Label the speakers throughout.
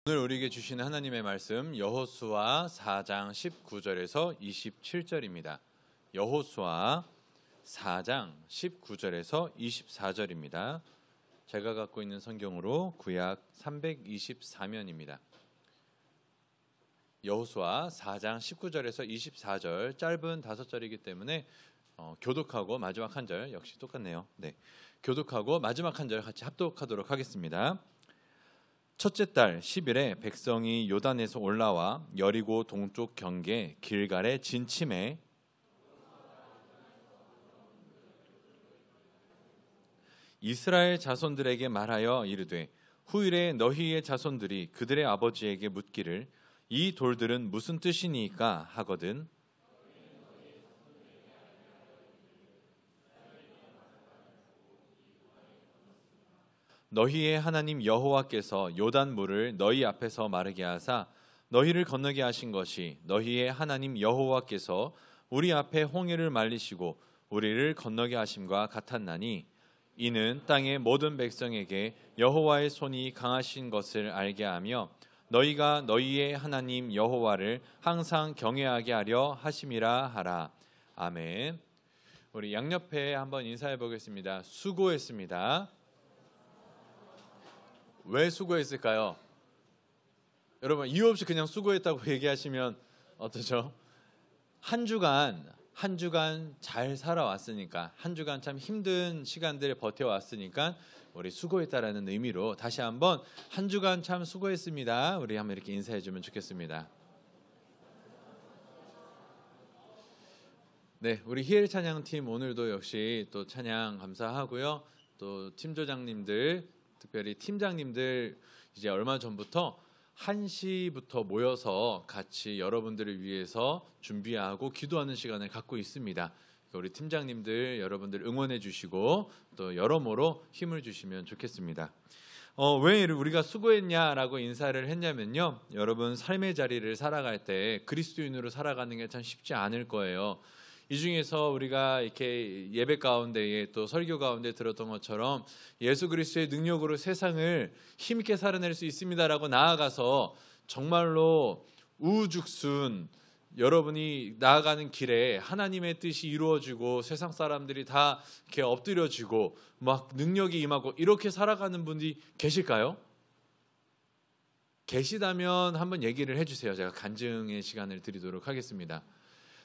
Speaker 1: 오늘 우리에게 주시는 하나님의 말씀 여호수아 4장 19절에서 27절입니다. 여호수아 4장 19절에서 24절입니다. 제가 갖고 있는 성경으로 구약 324면입니다. 여호수아 4장 19절에서 24절 짧은 5절이기 때문에 교독하고 마지막 한 절 역시 똑같네요. 교독하고 마지막 한 절 같이 합독하도록 하겠습니다. 첫째 달 10일에 백성이 요단에서 올라와 여리고 동쪽 경계 길갈에 진침해 이스라엘 자손들에게 말하여 이르되 후일에 너희의 자손들이 그들의 아버지에게 묻기를 이 돌들은 무슨 뜻이니까 하거든 너희의 하나님 여호와께서 요단 물을 너희 앞에서 마르게 하사 너희를 건너게 하신 것이 너희의 하나님 여호와께서 우리 앞에 홍해를 말리시고 우리를 건너게 하심과 같았나니 이는 땅의 모든 백성에게 여호와의 손이 강하신 것을 알게 하며 너희가 너희의 하나님 여호와를 항상 경외하게 하려 하심이라 하라. 아멘. 우리 양옆에 한번 인사해 보겠습니다. 수고했습니다. 왜 수고했을까요? 여러분 이유 없이 그냥 수고했다고 얘기하시면 어떠죠? 한 주간 잘 살아왔으니까 한 주간 참 힘든 시간들을 버텨왔으니까 우리 수고했다라는 의미로 다시 한번 한 주간 참 수고했습니다. 우리 한번 이렇게 인사해 주면 좋겠습니다. 네, 우리 히엘 찬양팀 오늘도 역시 또 찬양 감사하고요. 또 팀조장님들 특별히 팀장님들 이제 얼마 전부터 1시부터 모여서 같이 여러분들을 위해서 준비하고 기도하는 시간을 갖고 있습니다. 우리 팀장님들 여러분들 응원해 주시고 또 여러모로 힘을 주시면 좋겠습니다. 왜 우리가 수고했냐라고 인사를 했냐면요. 여러분 삶의 자리를 살아갈 때 그리스도인으로 살아가는 게 참 쉽지 않을 거예요. 이 중에서 우리가 이렇게 예배 가운데에 또 설교 가운데 들었던 것처럼 예수 그리스도의 능력으로 세상을 힘있게 살아낼 수 있습니다라고 나아가서 정말로 우후죽순 여러분이 나아가는 길에 하나님의 뜻이 이루어지고 세상 사람들이 다 이렇게 엎드려지고 막 능력이 임하고 이렇게 살아가는 분이 계실까요? 계시다면 한번 얘기를 해주세요. 제가 간증의 시간을 드리도록 하겠습니다.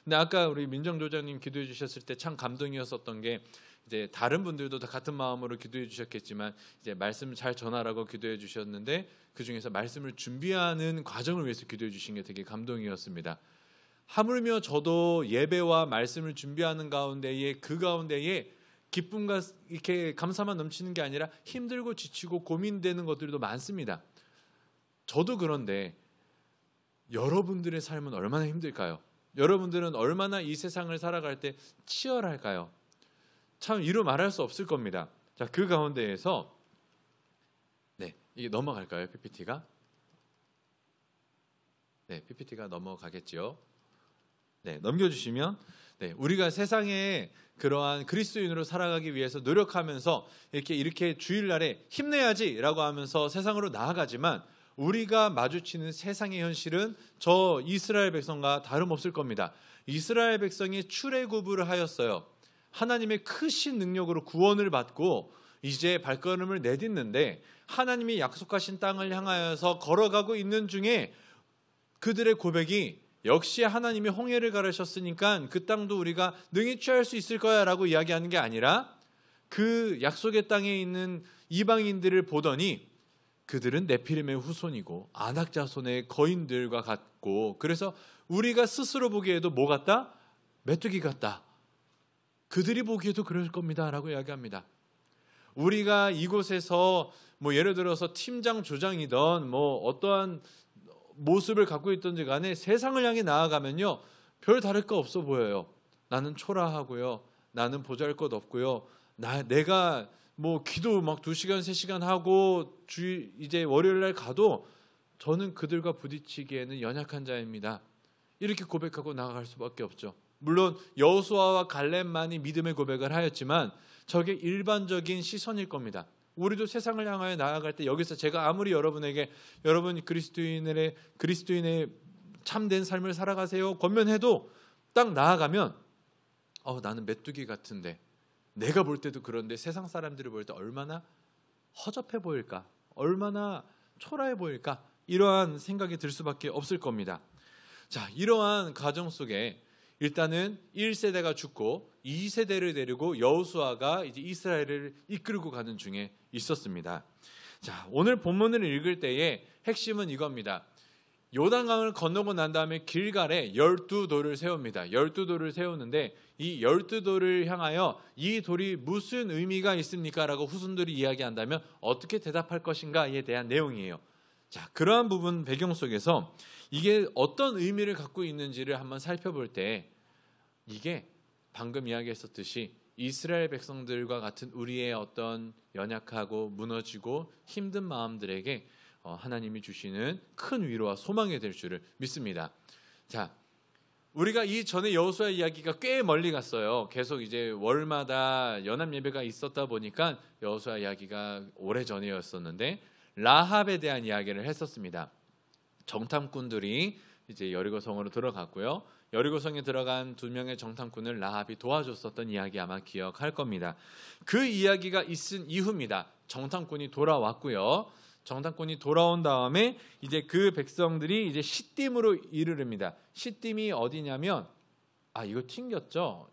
Speaker 1: 근데 아까 우리 민정조장님 기도해 주셨을 때 참 감동이었었던 게 이제 다른 분들도 다 같은 마음으로 기도해 주셨겠지만 이제 말씀 잘 전하라고 기도해 주셨는데 그 중에서 말씀을 준비하는 과정을 위해서 기도해 주신 게 되게 감동이었습니다. 하물며 저도 예배와 말씀을 준비하는 가운데에 그 가운데에 기쁨과 이렇게 감사만 넘치는 게 아니라 힘들고 지치고 고민되는 것들도 많습니다. 저도 그런데 여러분들의 삶은 얼마나 힘들까요? 여러분들은 얼마나 이 세상을 살아갈 때 치열할까요? 참 이루 말할 수 없을 겁니다. 자, 그 가운데에서 이게 넘어갈까요? PPT가? 네, PPT가 넘어가겠지요. 넘겨주시면 우리가 세상에 그러한 그리스도인으로 살아가기 위해서 노력하면서 이렇게 주일날에 힘내야지라고 하면서 세상으로 나아가지만 우리가 마주치는 세상의 현실은 저 이스라엘 백성과 다름없을 겁니다. 이스라엘 백성이 출애굽을 하였어요. 하나님의 크신 능력으로 구원을 받고 이제 발걸음을 내딛는데 하나님이 약속하신 땅을 향하여서 걸어가고 있는 중에 그들의 고백이 역시 하나님이 홍해를 가르셨으니까 그 땅도 우리가 능히 취할 수 있을 거야 라고 이야기하는 게 아니라 그 약속의 땅에 있는 이방인들을 보더니 그들은 네피림의 후손이고 아낙 자손의 거인들과 같고 그래서 우리가 스스로 보기에도 뭐 같다? 메뚜기 같다. 그들이 보기에도 그럴 겁니다 라고 이야기합니다. 우리가 이곳에서 예를 들어서 팀장 조장이던 어떠한 모습을 갖고 있던지 간에 세상을 향해 나아가면요 별 다를 거 없어 보여요. 나는 초라하고요. 나는 보잘것 없고요. 내가 기도 2시간 3시간 하고 이제 월요일 날 가도 저는 그들과 부딪히기에는 연약한 자입니다. 이렇게 고백하고 나아갈 수밖에 없죠. 물론 여호수아와 갈렙만이 믿음의 고백을 하였지만 저게 일반적인 시선일 겁니다. 우리도 세상을 향하여 나아갈 때 여기서 제가 아무리 여러분에게 여러분 그리스도인의 참된 삶을 살아가세요 권면해도 딱 나아가면 나는 메뚜기 같은데, 내가 볼 때도 그런데 세상 사람들이 볼 때 얼마나 허접해 보일까, 얼마나 초라해 보일까, 이러한 생각이 들 수밖에 없을 겁니다. 자, 이러한 과정 속에 일단은 1세대가 죽고 2세대를 데리고 여호수아가 이제 이스라엘을 이끌고 가는 중에 있었습니다. 자, 오늘 본문을 읽을 때의 핵심은 이겁니다. 요단강을 건너고 난 다음에 길갈에 12돌을 세웁니다. 12돌을 세우는데 이 12돌을 향하여 이 돌이 무슨 의미가 있습니까? 라고 후손들이 이야기한다면 어떻게 대답할 것인가에 대한 내용이에요. 자, 그러한 부분 배경 속에서 이게 어떤 의미를 갖고 있는지를 한번 살펴볼 때, 이게 방금 이야기했었듯이 이스라엘 백성들과 같은 우리의 어떤 연약하고 무너지고 힘든 마음들에게 하나님이 주시는 큰 위로와 소망이 될 줄을 믿습니다. 자, 우리가 이 전에 여호수아 이야기가 꽤 멀리 갔어요. 계속 이제 월마다 연합 예배가 있었다 보니까 여호수아 이야기가 오래 전이었었는데 라합에 대한 이야기를 했었습니다. 정탐꾼들이 이제 여리고성으로 들어갔고요. 여리고성에 들어간 2명의 정탐꾼을 라합이 도와줬었던 이야기 아마 기억할 겁니다. 그 이야기가 있은 이후입니다. 정탐꾼이 돌아왔고요. 정탐꾼이 돌아온 다음에 이제 그 백성들이 이제 시딤으로 이르릅니다. 시딤이 어디냐면 이거 튕겼죠?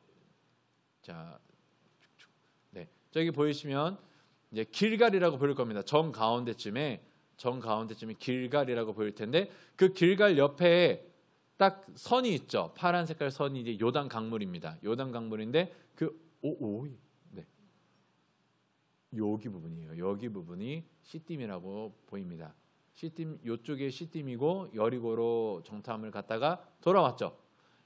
Speaker 1: 자, 네, 저기 보이시면 이제 길갈이라고 부를 겁니다. 정 가운데쯤에 길갈이라고 보일 텐데 그 길갈 옆에 딱 선이 있죠. 파란 색깔 선이 이제 요단 강물입니다. 요단 강물인데 여기 부분이에요. 여기 부분이 시딤이라고 보입니다. 시딤, 요쪽에 시딤이고 여리고로 정탐을 갔다가 돌아왔죠.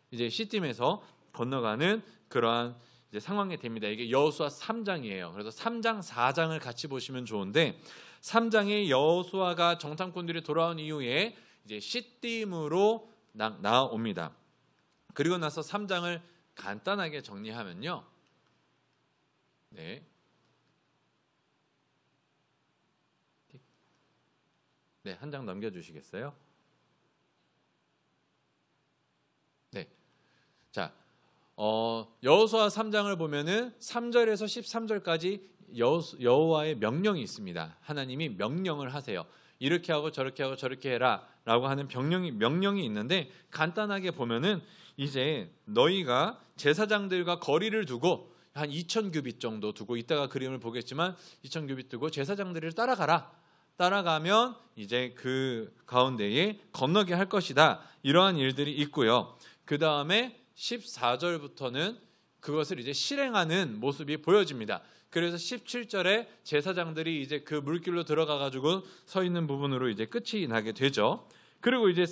Speaker 1: 이제 시딤에서 건너가는 그러한 이제 상황이 됩니다. 이게 여호수아 3장이에요. 그래서 3장, 4장을 같이 보시면 좋은데 3장에 여호수아가 정탐꾼들이 돌아온 이후에 이제 시딤으로 나옵니다. 그리고 나서 3장을 간단하게 정리하면요. 네, 한 장 넘겨주시겠어요? 네. 자, 여호수아 3장을 보면은 3절에서 13절까지 여호와의 명령이 있습니다. 하나님이 명령을 하세요. 이렇게 하고 저렇게 해라라고 하는 명령이 있는데 간단하게 보면은 이제 너희가 제사장들과 거리를 두고 한 2,000규빗 정도 두고, 이따가 그림을 보겠지만 2,000규빗 두고 제사장들을 따라가면 이제 그 가운데에 건너게 할 것이다. 이러한 일들이 있고요. 그 다음에 14절부터는 그것을 이제 실행하는 모습이 보여집니다. 그래서 17절에 제사장들이 이제 그 물길로 들어가 가지고 서 있는 부분으로 이제 끝이 나게 되죠. 그리고 이제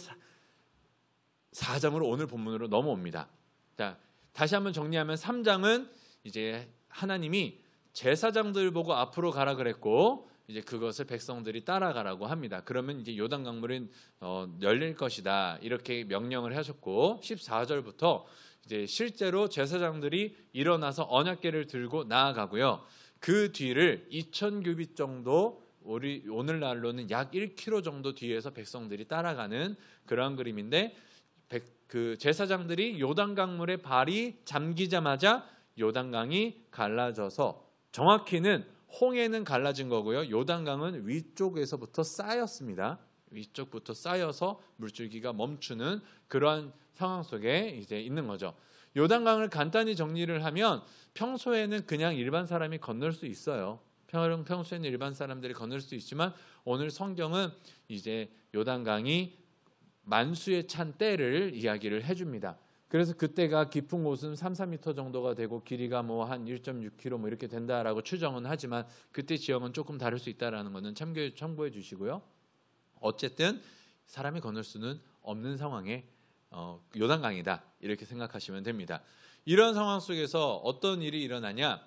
Speaker 1: 4장으로 오늘 본문으로 넘어옵니다. 자, 다시 한번 정리하면 3장은 이제 하나님이 제사장들 보고 앞으로 가라 그랬고 이제 그것을 백성들이 따라가라고 합니다. 그러면 이제 요단 강물은 열릴 것이다. 이렇게 명령을 하셨고 14절부터 이제 실제로 제사장들이 일어나서 언약궤를 들고 나아가고요. 그 뒤를 2,000규빗 정도, 오늘날로는 약 1km 정도 뒤에서 백성들이 따라가는 그러한 그림인데 그 제사장들이 요단 강물에 발이 잠기자마자 요단강이 갈라져서, 정확히는 홍해는 갈라진 거고요. 요단강은 위쪽에서부터 쌓였습니다. 위쪽부터 쌓여서 물줄기가 멈추는 그러한 상황 속에 이제 있는 거죠. 요단강을 간단히 정리를 하면 평소에는 그냥 일반 사람이 건널 수 있어요. 평소에는 일반 사람들이 건널 수 있지만 오늘 성경은 이제 요단강이 만수에 찬 때를 이야기를 해줍니다. 그래서 그때가 깊은 곳은 3-4m 정도가 되고 길이가 뭐 한 1.6km 뭐 이렇게 된다라고 추정은 하지만 그때 지형은 조금 다를 수 있다라는 것은 참고해 주시고요. 어쨌든 사람이 건널 수는 없는 상황에 요단강이다 이렇게 생각하시면 됩니다. 이런 상황 속에서 어떤 일이 일어나냐?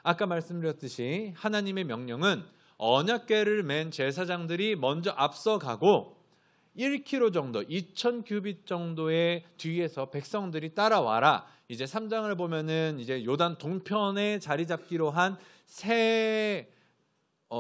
Speaker 1: 아까 말씀드렸듯이 하나님의 명령은 언약궤를 맨 제사장들이 먼저 앞서가고 1km 정도, 2,000규빗 정도의 뒤에서 백성들이 따라와라. 이제 3장을 보면은 이제 요단 동편에 자리 잡기로 한 세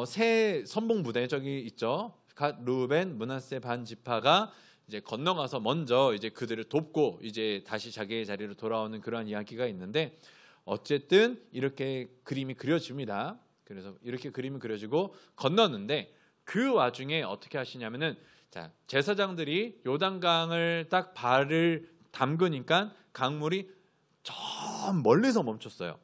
Speaker 1: 세 선봉 부대 저기 있죠. 갓, 루벤, 므낫세 반 지파가 이제 건너가서 먼저 이제 그들을 돕고 이제 다시 자기의 자리로 돌아오는 그러한 이야기가 있는데, 어쨌든 이렇게 그림이 그려집니다. 그래서 이렇게 그림이 그려지고 건너는데, 그 와중에 어떻게 하시냐면은, 자, 제사장들이 요단강을 딱 발을 담그니까 강물이 저 멀리서 멈췄어요.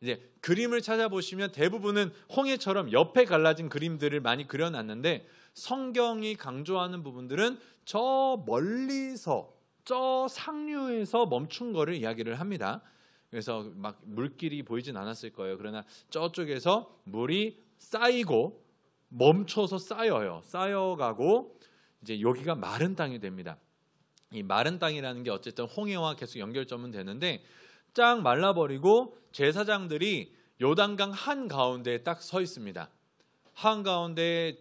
Speaker 1: 이제 그림을 찾아보시면 대부분은 홍해처럼 옆에 갈라진 그림들을 많이 그려놨는데, 성경이 강조하는 부분들은 저 멀리서, 저 상류에서 멈춘 거를 이야기를 합니다. 그래서 막 물길이 보이진 않았을 거예요. 그러나 저쪽에서 물이 쌓이고 멈춰서 쌓여가고 이제 여기가 마른 땅이 됩니다. 이 마른 땅이라는 게 어쨌든 홍해와 계속 연결점은 되는데, 쫙 말라버리고 제사장들이 요단강 한가운데에 딱 서 있습니다. 한가운데에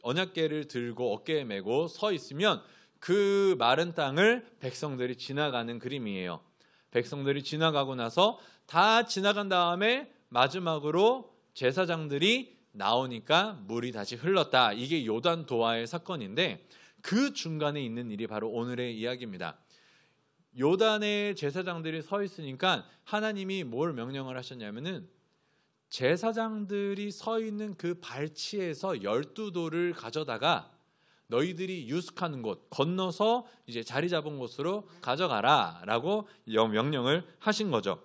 Speaker 1: 언약궤를 들고 어깨에 메고 서 있으면 그 마른 땅을 백성들이 지나가는 그림이에요. 백성들이 지나가고 나서 다 지나간 다음에 마지막으로 제사장들이 나오니까 물이 다시 흘렀다. 이게 요단 도하의 사건인데, 그 중간에 있는 일이 바로 오늘의 이야기입니다. 요단의 제사장들이 서 있으니까 하나님이 뭘 명령을 하셨냐면은, 제사장들이 서 있는 그 발치에서 12돌을 가져다가 너희들이 유숙하는 곳, 건너서 이제 자리 잡은 곳으로 가져가라 라고 명령을 하신 거죠.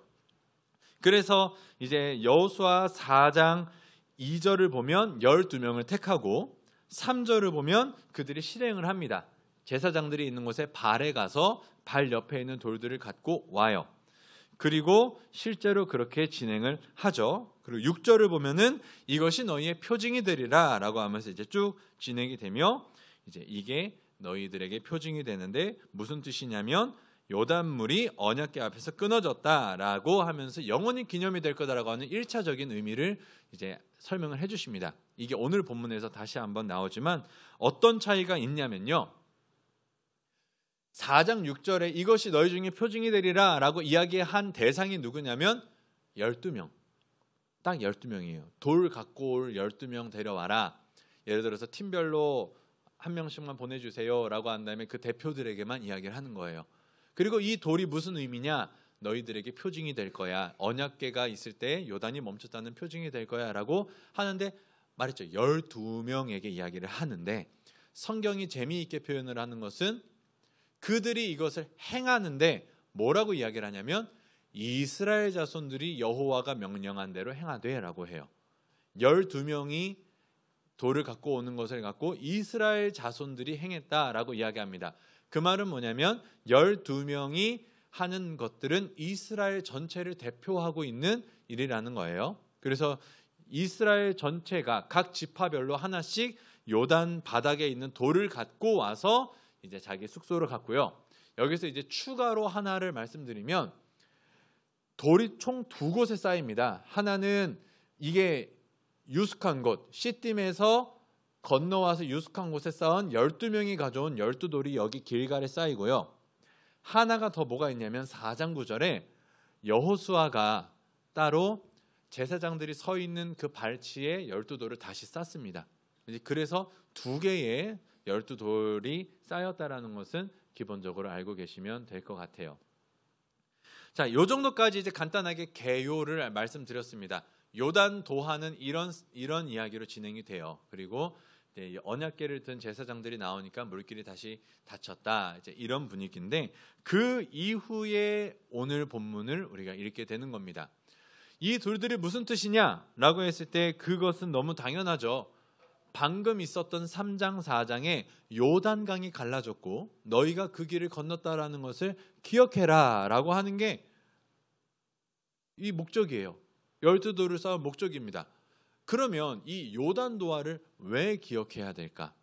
Speaker 1: 그래서 이제 여호수아 4장 2절을 보면 12명을 택하고, 3절을 보면 그들이 실행을 합니다. 제사장들이 있는 곳에 발에 가서 발 옆에 있는 돌들을 갖고 와요. 그리고 실제로 그렇게 진행을 하죠. 그리고 6절을 보면은 이것이 너희의 표징이 되리라 라고 하면서 이제 쭉 진행이 되며, 이제 이게 너희들에게 표징이 되는데 무슨 뜻이냐면, 요단물이 언약궤 앞에서 끊어졌다라고 하면서 영원히 기념이 될 거다라고 하는 1차적인 의미를 이제 설명을 해주십니다. 이게 오늘 본문에서 다시 한번 나오지만 어떤 차이가 있냐면요, 4장 6절에 이것이 너희 중에 표징이 되리라 라고 이야기한 대상이 누구냐면 12명, 딱 12명이에요. 돌 갖고 올 12명 데려와라. 예를 들어서 팀별로 한 명씩만 보내주세요 라고 한 다음에 그 대표들에게만 이야기를 하는 거예요. 그리고 이 돌이 무슨 의미냐, 너희들에게 표징이 될 거야. 언약궤가 있을 때 요단이 멈췄다는 표징이 될 거야 라고 하는데, 말했죠. 12명에게 이야기를 하는데, 성경이 재미있게 표현을 하는 것은 그들이 이것을 행하는데 뭐라고 이야기를 하냐면, 이스라엘 자손들이 여호와가 명령한 대로 행하되 라고 해요. 12명이 돌을 갖고 오는 것을 갖고 이스라엘 자손들이 행했다라고 이야기합니다. 그 말은 뭐냐면 12명이 하는 것들은 이스라엘 전체를 대표하고 있는 일이라는 거예요. 그래서 이스라엘 전체가 각 지파별로 하나씩 요단 바닥에 있는 돌을 갖고 와서 이제 자기 숙소를 갔고요. 여기서 이제 추가로 하나를 말씀드리면, 돌이 총 2곳에 쌓입니다. 하나는 이게 유숙한 곳, 시딤에서 건너와서 유숙한 곳에 쌓은 12명이 가져온 12돌이 여기 길갈에 쌓이고요. 하나가 더 뭐가 있냐면 4장 9절에 여호수아가 따로 제사장들이 서 있는 그 발치에 12돌을 다시 쌓습니다. 그래서 2개의 12돌이 쌓였다라는 것은 기본적으로 알고 계시면 될 것 같아요. 자, 요 정도까지 이제 간단하게 개요를 말씀드렸습니다. 요단 도하는 이런 이야기로 진행이 돼요. 그리고 언약궤를 든 제사장들이 나오니까 물길이 다시 닫혔다. 이제 이런 분위기인데, 그 이후에 오늘 본문을 우리가 읽게 되는 겁니다. 이 돌들이 무슨 뜻이냐라고 했을 때 그것은 너무 당연하죠. 방금 있었던 3장 4장에 요단강이 갈라졌고 너희가 그 길을 건넜다라는 것을 기억해라 라고 하는 게 이 목적이에요. 12돌을 쌓은 목적입니다. 그러면 이 요단도하를 왜 기억해야 될까?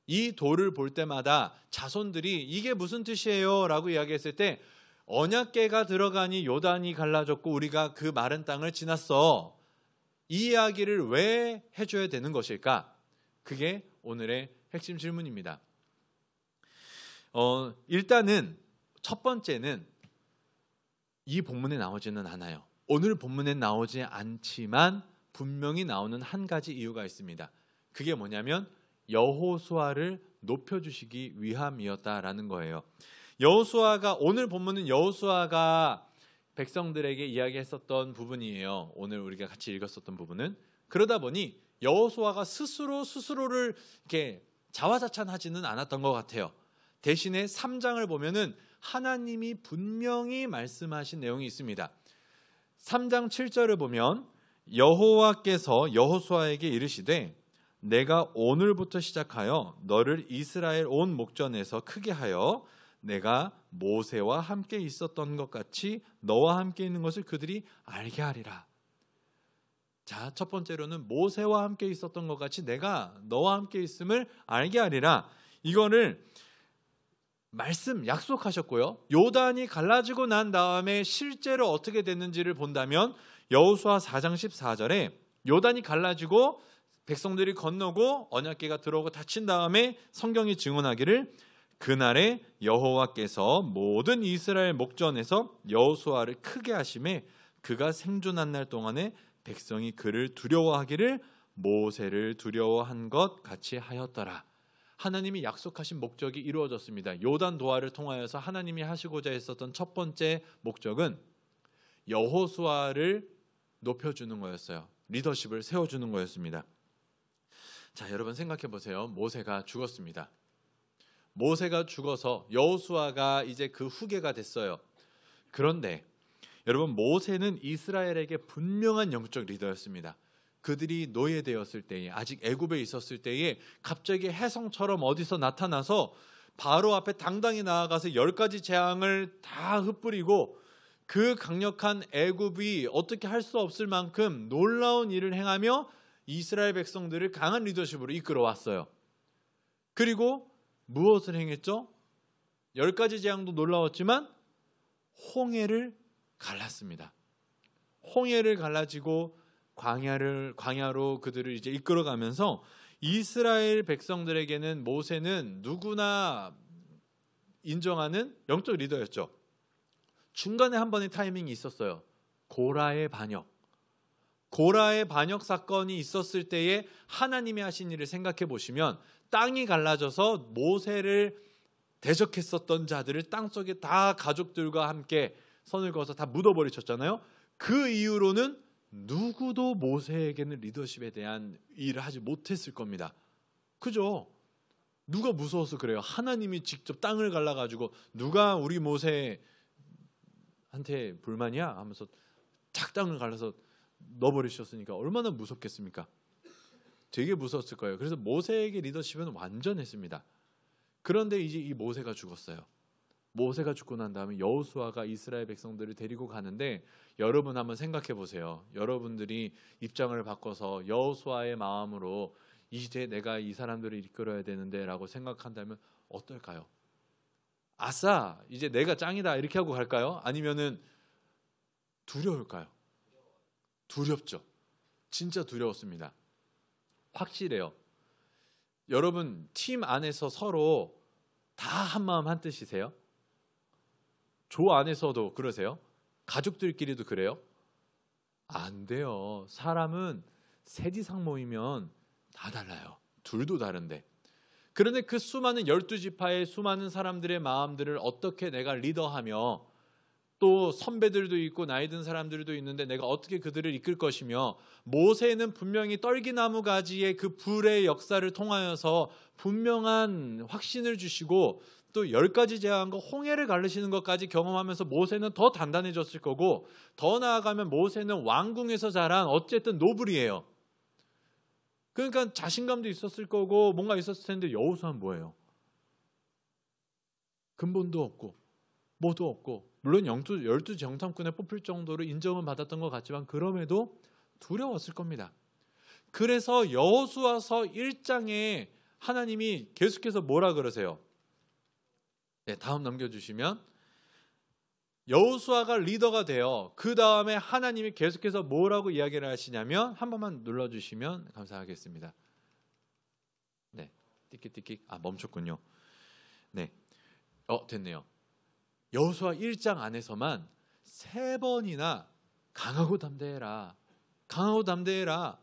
Speaker 1: 이 돌을 볼 때마다 자손들이 이게 무슨 뜻이에요? 라고 이야기했을 때, 언약궤가 들어가니 요단이 갈라졌고 우리가 그 마른 땅을 지났어. 이 이야기를 왜 해줘야 되는 것일까? 그게 오늘의 핵심 질문입니다. 일단은 첫 번째는 이 본문에 나오지는 않아요. 오늘 본문에 나오지 않지만 분명히 나오는 한 가지 이유가 있습니다. 그게 뭐냐면 여호수아를 높여주시기 위함이었다라는 거예요. 여호수아가, 오늘 본문은 여호수아가 백성들에게 이야기했었던 부분이에요. 오늘 우리가 같이 읽었었던 부분은. 그러다 보니 여호수아가 스스로를 이렇게 자화자찬하지는 않았던 것 같아요. 대신에 3장을 보면은 하나님이 분명히 말씀하신 내용이 있습니다. 3장 7절을 보면 여호와께서 여호수아에게 이르시되 내가 오늘부터 시작하여 너를 이스라엘 온 목전에서 크게 하여 내가 모세와 함께 있었던 것 같이 너와 함께 있는 것을 그들이 알게 하리라. 자, 첫 번째로는 모세와 함께 있었던 것 같이 내가 너와 함께 있음을 알게 하리라. 이거를 약속하셨고요. 요단이 갈라지고 난 다음에 실제로 어떻게 됐는지를 본다면 여호수아 4장 14절에 요단이 갈라지고 백성들이 건너고 언약궤가 들어오고 닫힌 다음에 성경이 증언하기를 그날에 여호와께서 모든 이스라엘 목전에서 여호수아를 크게 하심에 그가 생존한 날 동안에 백성이 그를 두려워하기를 모세를 두려워한 것 같이 하였더라. 하나님이 약속하신 목적이 이루어졌습니다. 요단 도하를 통하여서 하나님이 하시고자 했었던 첫 번째 목적은 여호수아를 높여주는 거였어요. 리더십을 세워주는 거였습니다. 자, 여러분 생각해 보세요. 모세가 죽었습니다. 모세가 죽어서 여호수아가 이제 그 후계가 됐어요. 그런데 여러분, 모세는 이스라엘에게 분명한 영적 리더였습니다. 그들이 노예되었을 때에, 아직 애굽에 있었을 때에 갑자기 혜성처럼 어디서 나타나서 바로 앞에 당당히 나아가서 10가지 재앙을 다 흩뿌리고 그 강력한 애굽이 어떻게 할 수 없을 만큼 놀라운 일을 행하며 이스라엘 백성들을 강한 리더십으로 이끌어왔어요. 그리고 무엇을 행했죠? 10가지 재앙도 놀라웠지만 홍해를 갈랐습니다. 홍해를 갈라지고 광야로 그들을 이제 이끌어가면서 이스라엘 백성들에게는 모세는 누구나 인정하는 영적 리더였죠. 중간에 한 번의 타이밍이 있었어요. 고라의 반역 사건이 있었을 때에 하나님이 하신 일을 생각해 보시면 땅이 갈라져서 모세를 대적했었던 자들을 땅속에 다 가족들과 함께 선을 그어서 다 묻어버리셨잖아요. 그 이후로는 누구도 모세에게는 리더십에 대한 일을 하지 못했을 겁니다. 그죠? 누가 무서워서 그래요? 하나님이 직접 땅을 갈라가지고 누가 우리 모세한테 불만이야? 하면서 탁 땅을 갈라서 넣어버리셨으니까 얼마나 무섭겠습니까? 되게 무서웠을 거예요. 그래서 모세에게 리더십은 완전했습니다. 그런데 이제 이 모세가 죽었어요. 모세가 죽고 난 다음에 여호수아가 이스라엘 백성들을 데리고 가는데 여러분 한번 생각해 보세요. 여러분들이 입장을 바꿔서 여호수아의 마음으로 이제 내가 이 사람들을 이끌어야 되는데 라고 생각한다면 어떨까요? 아싸, 이제 내가 짱이다 이렇게 하고 갈까요? 아니면은 두려울까요? 두렵죠. 진짜 두려웠습니다. 확실해요. 여러분 팀 안에서 서로 다 한마음 한뜻이세요? 조 안에서도 그러세요? 가족들끼리도 그래요? 안 돼요. 사람은 셋 이상 모이면 다 달라요. 둘도 다른데. 그런데 그 수많은 12지파의 수많은 사람들의 마음들을 어떻게 내가 리더하며 또 선배들도 있고 나이 든 사람들도 있는데 내가 어떻게 그들을 이끌 것이며 모세는 분명히 떨기나무 가지의 그 불의 역사를 통하여서 분명한 확신을 주시고 또 10가지 재앙과 홍해를 가르시는 것까지 경험하면서 모세는 더 단단해졌을 거고 더 나아가면 모세는 왕궁에서 자란 어쨌든 노블이에요. 그러니까 자신감도 있었을 거고 뭔가 있었을 텐데 여호수아는 뭐예요? 근본도 없고 뭐도 없고 물론 12 정탐꾼에 뽑힐 정도로 인정은 받았던 것 같지만 그럼에도 두려웠을 겁니다. 그래서 여호수아서 1장에 하나님이 계속해서 뭐라 그러세요? 네, 다음 넘겨주시면 여호수아가 리더가 되어 그 다음에 하나님이 계속해서 뭐라고 이야기를 하시냐면 한 번만 눌러주시면 감사하겠습니다. 네, 띠끼띠끼 멈췄군요. 네, 됐네요. 여호수아 1장 안에서만 3번이나 강하고 담대해라, 강하고 담대해라.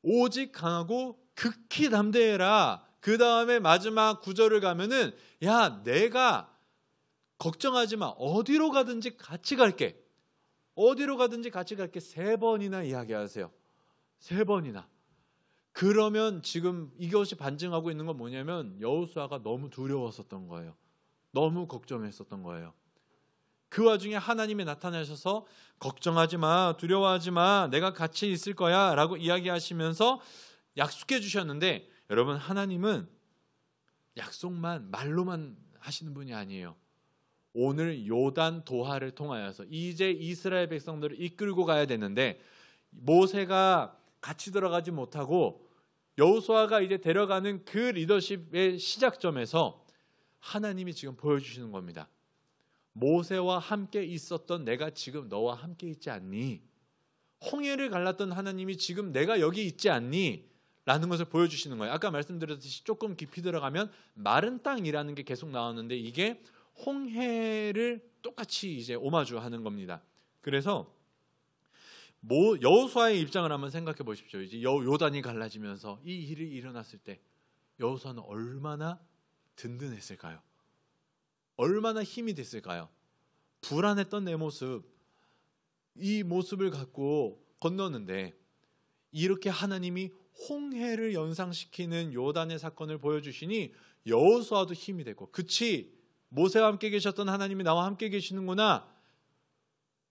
Speaker 1: 오직 강하고 극히 담대해라. 그 다음에 마지막 구절을 가면은 야, 내가 걱정하지 마. 어디로 가든지 같이 갈게. 어디로 가든지 같이 갈게. 3번이나 이야기하세요. 3번이나. 그러면 지금 이것이 반증하고 있는 건 뭐냐면 여호수아가 너무 두려웠었던 거예요. 너무 걱정했었던 거예요. 그 와중에 하나님이 나타나셔서 걱정하지 마, 두려워하지 마, 내가 같이 있을 거야 라고 이야기하시면서 약속해 주셨는데, 여러분, 하나님은 약속만 말로만 하시는 분이 아니에요. 오늘 요단 도하를 통하여서 이제 이스라엘 백성들을 이끌고 가야 되는데 모세가 같이 들어가지 못하고 여호수아가 이제 데려가는 그 리더십의 시작점에서 하나님이 지금 보여주시는 겁니다. 모세와 함께 있었던 내가 지금 너와 함께 있지 않니? 홍해를 갈랐던 하나님이 지금 내가 여기 있지 않니? 라는 것을 보여주시는 거예요. 아까 말씀드렸듯이 조금 깊이 들어가면 마른 땅이라는 게 계속 나오는데 이게 홍해를 똑같이 이제 오마주하는 겁니다. 그래서 여호수아의 입장을 한번 생각해 보십시오. 이제 요단이 갈라지면서 이 일이 일어났을 때 여호수아는 얼마나 든든했을까요? 얼마나 힘이 됐을까요? 불안했던 내 모습, 이 모습을 갖고 건너는데 이렇게 하나님이 홍해를 연상시키는 요단의 사건을 보여주시니 여호수아도 힘이 되고, 그치, 모세와 함께 계셨던 하나님이 나와 함께 계시는구나,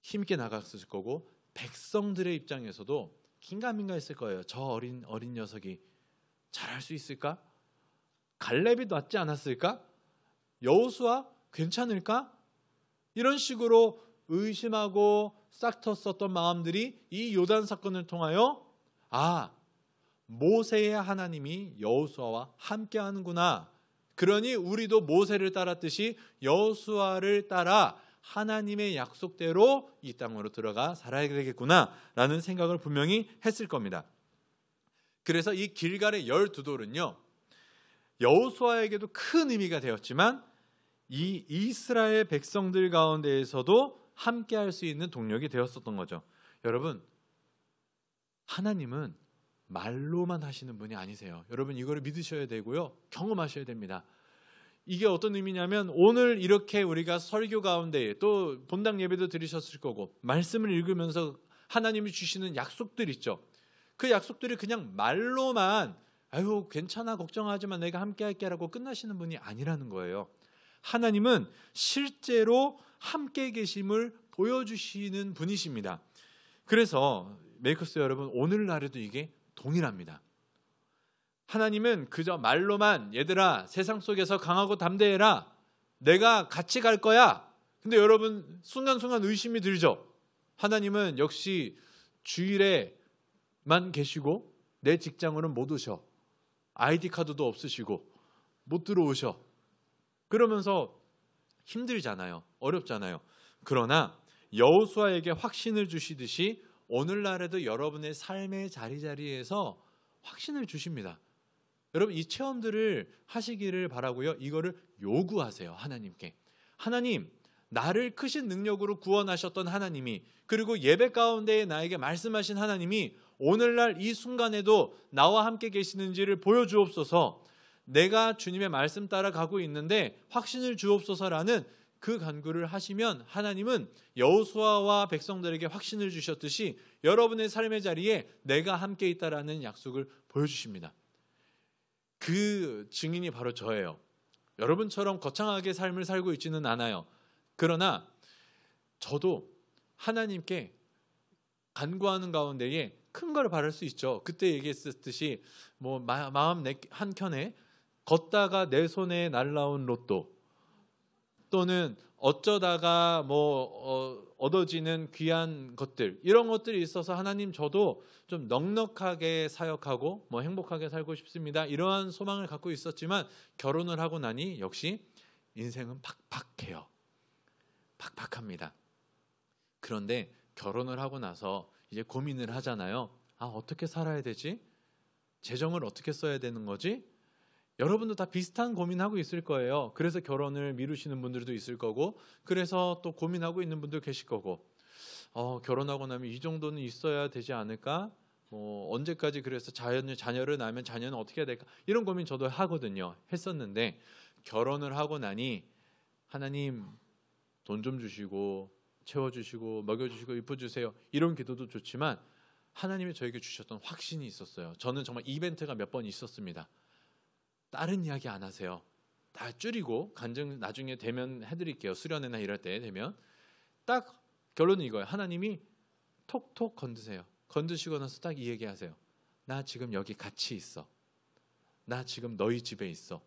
Speaker 1: 힘있게 나갔을 거고, 백성들의 입장에서도 긴가민가했을 거예요. 저 어린 녀석이 잘할 수 있을까? 갈렙이 낫지 않았을까? 여호수아 괜찮을까? 이런 식으로 의심하고 싹 텄었던 마음들이 이 요단 사건을 통하여 모세의 하나님이 여호수아와 함께하는구나. 그러니 우리도 모세를 따랐듯이 여호수아를 따라 하나님의 약속대로 이 땅으로 들어가 살아야 되겠구나라는 생각을 분명히 했을 겁니다. 그래서 이 길갈의 12돌은요, 여호수아에게도 큰 의미가 되었지만 이 이스라엘 백성들 가운데에서도 함께할 수 있는 동력이 되었었던 거죠. 여러분, 하나님은 말로만 하시는 분이 아니세요. 여러분, 이거를 믿으셔야 되고요, 경험하셔야 됩니다. 이게 어떤 의미냐면 오늘 이렇게 우리가 설교 가운데 또 본당 예배도 드리셨을 거고 말씀을 읽으면서 하나님이 주시는 약속들 있죠. 그 약속들이 그냥 말로만 아유 괜찮아 걱정하지 마 내가 함께 할게 라고 끝나시는 분이 아니라는 거예요. 하나님은 실제로 함께 계심을 보여주시는 분이십니다. 그래서 메이커스 여러분, 오늘날에도 이게 동일합니다. 하나님은 그저 말로만 얘들아 세상 속에서 강하고 담대해라, 내가 같이 갈 거야. 근데 여러분 순간순간 의심이 들죠. 하나님은 역시 주일에만 계시고 내 직장으로는 못 오셔. 아이디 카드도 없으시고 못 들어오셔. 그러면서 힘들잖아요. 어렵잖아요. 그러나 여호수아에게 확신을 주시듯이 오늘날에도 여러분의 삶의 자리자리에서 확신을 주십니다. 여러분 이 체험들을 하시기를 바라고요. 이거를 요구하세요. 하나님께. 하나님, 나를 크신 능력으로 구원하셨던 하나님이, 그리고 예배 가운데 나에게 말씀하신 하나님이 오늘날 이 순간에도 나와 함께 계시는지를 보여주옵소서. 내가 주님의 말씀 따라 가고 있는데 확신을 주옵소서라는 그 간구를 하시면 하나님은 여호수아와 백성들에게 확신을 주셨듯이 여러분의 삶의 자리에 내가 함께 있다라는 약속을 보여주십니다. 그 증인이 바로 저예요. 여러분처럼 거창하게 삶을 살고 있지는 않아요. 그러나 저도 하나님께 간구하는 가운데에 큰 걸 바랄 수 있죠. 그때 얘기했듯이 뭐 마음 한켠에 걷다가 내 손에 날라온 로또, 또는 어쩌다가 얻어지는 귀한 것들, 이런 것들이 있어서 하나님 저도 좀 넉넉하게 사역하고 행복하게 살고 싶습니다. 이러한 소망을 갖고 있었지만 결혼을 하고 나니 역시 인생은 팍팍해요. 팍팍합니다. 그런데 결혼을 하고 나서 이제 고민을 하잖아요. 어떻게 살아야 되지? 재정을 어떻게 써야 되는 거지? 여러분도 다 비슷한 고민하고 있을 거예요. 그래서 결혼을 미루시는 분들도 있을 거고, 그래서 또 고민하고 있는 분들 계실 거고, 결혼하고 나면 이 정도는 있어야 되지 않을까? 언제까지 그래서 자녀를 낳으면 자녀는 어떻게 해야 될까? 이런 고민 저도 하거든요. 했었는데 결혼을 하고 나니 하나님 돈 좀 주시고 채워주시고 먹여주시고 입혀주세요. 이런 기도도 좋지만 하나님이 저에게 주셨던 확신이 있었어요. 저는 정말 이벤트가 몇 번 있었습니다. 다른 이야기 안 하세요. 다 줄이고 간증 나중에 되면 해드릴게요. 수련회나 이럴 때 되면. 딱 결론은 이거예요. 하나님이 톡톡 건드세요. 건드시고 나서 딱 이 얘기하세요. 나 지금 여기 같이 있어. 나 지금 너희 집에 있어.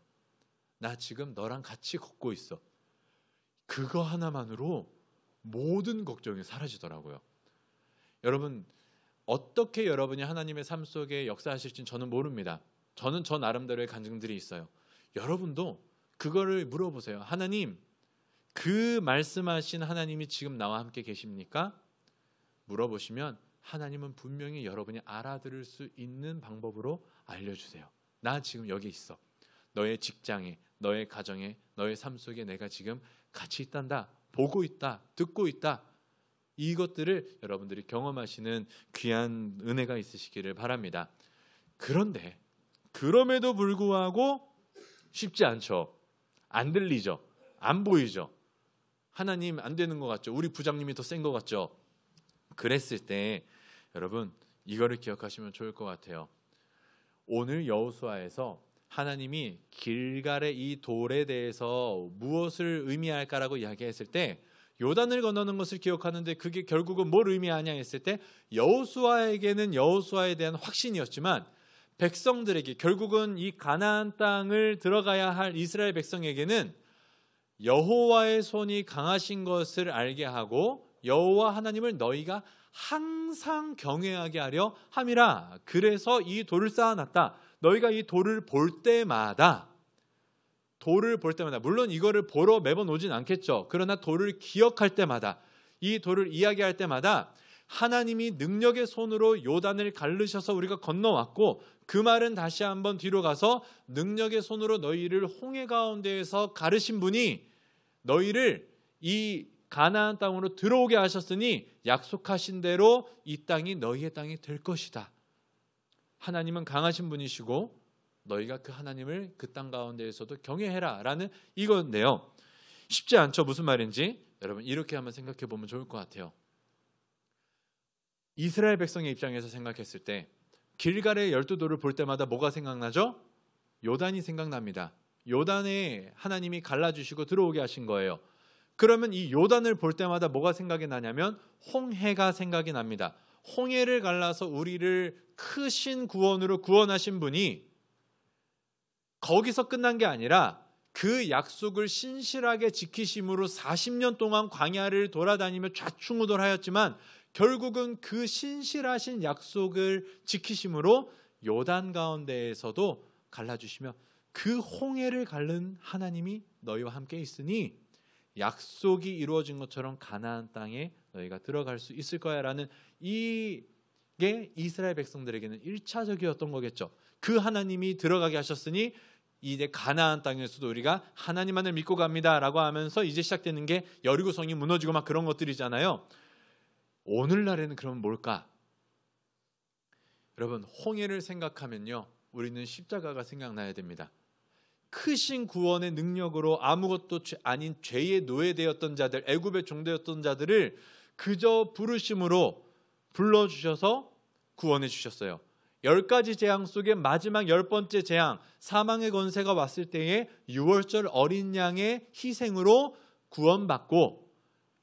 Speaker 1: 나 지금 너랑 같이 걷고 있어. 그거 하나만으로 모든 걱정이 사라지더라고요. 여러분, 어떻게 여러분이 하나님의 삶 속에 역사하실지는 저는 모릅니다. 저는 저 나름대로의 간증들이 있어요. 여러분도 그거를 물어보세요. 하나님, 그 말씀하신 하나님이 지금 나와 함께 계십니까? 물어보시면 하나님은 분명히 여러분이 알아들을 수 있는 방법으로 알려주세요. 나 지금 여기 있어. 너의 직장에, 너의 가정에, 너의 삶 속에 내가 지금 같이 있단다. 보고 있다. 듣고 있다. 이것들을 여러분들이 경험하시는 귀한 은혜가 있으시기를 바랍니다. 그런데 그럼에도 불구하고 쉽지 않죠. 안 들리죠. 안 보이죠. 하나님 안 되는 것 같죠. 우리 부장님이 더 센 것 같죠. 그랬을 때 여러분 이거를 기억하시면 좋을 것 같아요. 오늘 여호수아에서 하나님이 길갈의 이 돌에 대해서 무엇을 의미할까라고 이야기했을 때 요단을 건너는 것을 기억하는데 그게 결국은 뭘 의미하냐 했을 때 여호수아에게는 여호수아에 대한 확신이었지만 백성들에게 결국은 이 가나안 땅을 들어가야 할 이스라엘 백성에게는 여호와의 손이 강하신 것을 알게 하고 여호와 하나님을 너희가 항상 경외하게 하려 함이라. 그래서 이 돌을 쌓아놨다. 너희가 이 돌을 볼 때마다 물론 이거를 보러 매번 오진 않겠죠. 그러나 돌을 기억할 때마다 이 돌을 이야기할 때마다 하나님이 능력의 손으로 요단을 가르셔서 우리가 건너왔고 그 말은 다시 한번 뒤로 가서 능력의 손으로 너희를 홍해 가운데에서 가르신 분이 너희를 이 가나안 땅으로 들어오게 하셨으니 약속하신 대로 이 땅이 너희의 땅이 될 것이다. 하나님은 강하신 분이시고 너희가 그 하나님을 그 땅 가운데에서도 경외해라 라는 이건데요. 쉽지 않죠. 무슨 말인지 여러분 이렇게 한번 생각해 보면 좋을 것 같아요. 이스라엘 백성의 입장에서 생각했을 때 길갈의 12돌을 볼 때마다 뭐가 생각나죠? 요단이 생각납니다. 요단에 하나님이 갈라주시고 들어오게 하신 거예요. 그러면 이 요단을 볼 때마다 뭐가 생각이 나냐면 홍해가 생각이 납니다. 홍해를 갈라서 우리를 크신 구원으로 구원하신 분이 거기서 끝난 게 아니라 그 약속을 신실하게 지키심으로 40년 동안 광야를 돌아다니며 좌충우돌하였지만 결국은 그 신실하신 약속을 지키심으로 요단 가운데에서도 갈라주시며 그 홍해를 가른 하나님이 너희와 함께 있으니 약속이 이루어진 것처럼 가나안 땅에 너희가 들어갈 수 있을 거야 라는 이게 이스라엘 백성들에게는 1차적이었던 거겠죠. 그 하나님이 들어가게 하셨으니 이제 가나안 땅에서도 우리가 하나님만을 믿고 갑니다 라고 하면서 이제 시작되는 게 여리고성이 무너지고 막 그런 것들이잖아요. 오늘날에는 그러면 뭘까? 여러분 홍해를 생각하면요 우리는 십자가가 생각나야 됩니다. 크신 구원의 능력으로 아무것도 아닌 죄에 노예되었던 자들, 애굽의 종되었던 자들을 그저 부르심으로 불러주셔서 구원해 주셨어요. 10가지 재앙 속에 마지막 10번째 재앙, 사망의 권세가 왔을 때에 유월절 어린 양의 희생으로 구원받고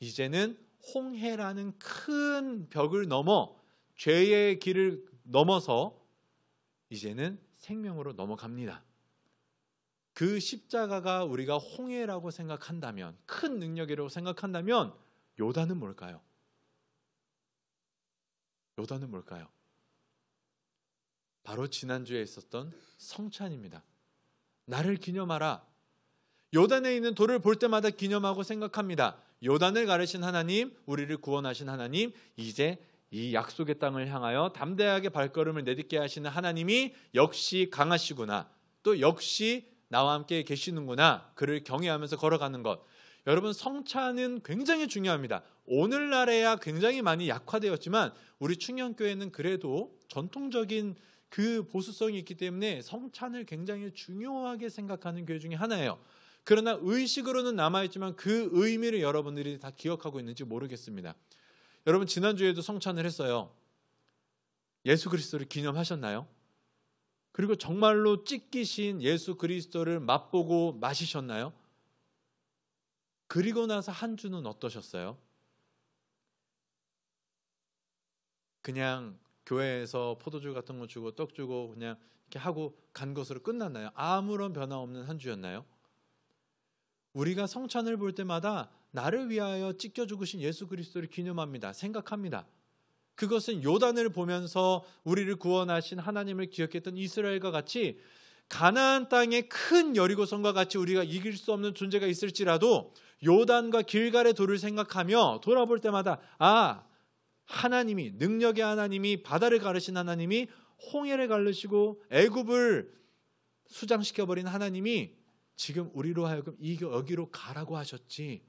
Speaker 1: 이제는 홍해라는 큰 벽을 넘어 죄의 길을 넘어서 이제는 생명으로 넘어갑니다. 그 십자가가 우리가 홍해라고 생각한다면, 큰 능력이라고 생각한다면 요단은 뭘까요? 요단은 뭘까요? 바로 지난주에 있었던 성찬입니다. 나를 기념하라. 요단에 있는 돌을 볼 때마다 기념하고 생각합니다. 요단을 가르신 하나님, 우리를 구원하신 하나님, 이제 이 약속의 땅을 향하여 담대하게 발걸음을 내딛게 하시는 하나님이 역시 강하시구나. 또 역시 나와 함께 계시는구나. 그를 경외하면서 걸어가는 것. 여러분, 성찬은 굉장히 중요합니다. 오늘날에야 굉장히 많이 약화되었지만 우리 충현교회는 그래도 전통적인 그 보수성이 있기 때문에 성찬을 굉장히 중요하게 생각하는 교회 중에 하나예요. 그러나 의식으로는 남아있지만 그 의미를 여러분들이 다 기억하고 있는지 모르겠습니다. 여러분, 지난주에도 성찬을 했어요. 예수 그리스도를 기념하셨나요? 그리고 정말로 찢기신 예수 그리스도를 맛보고 마시셨나요? 그리고 나서 한 주는 어떠셨어요? 그냥 교회에서 포도주 같은 거 주고 떡 주고 그냥 이렇게 하고 간 것으로 끝났나요? 아무런 변화 없는 한 주였나요? 우리가 성찬을 볼 때마다 나를 위하여 찢겨 죽으신 예수 그리스도를 기념합니다. 생각합니다. 그것은 요단을 보면서 우리를 구원하신 하나님을 기억했던 이스라엘과 같이 가나안 땅의 큰 여리고성과 같이 우리가 이길 수 없는 존재가 있을지라도 요단과 길갈의 돌을 생각하며 돌아볼 때마다 하나님이, 능력의 하나님이, 바다를 가르신 하나님이, 홍해를 가르시고 애굽을 수장시켜버린 하나님이 지금 우리로 하여금 여기로 가라고 하셨지,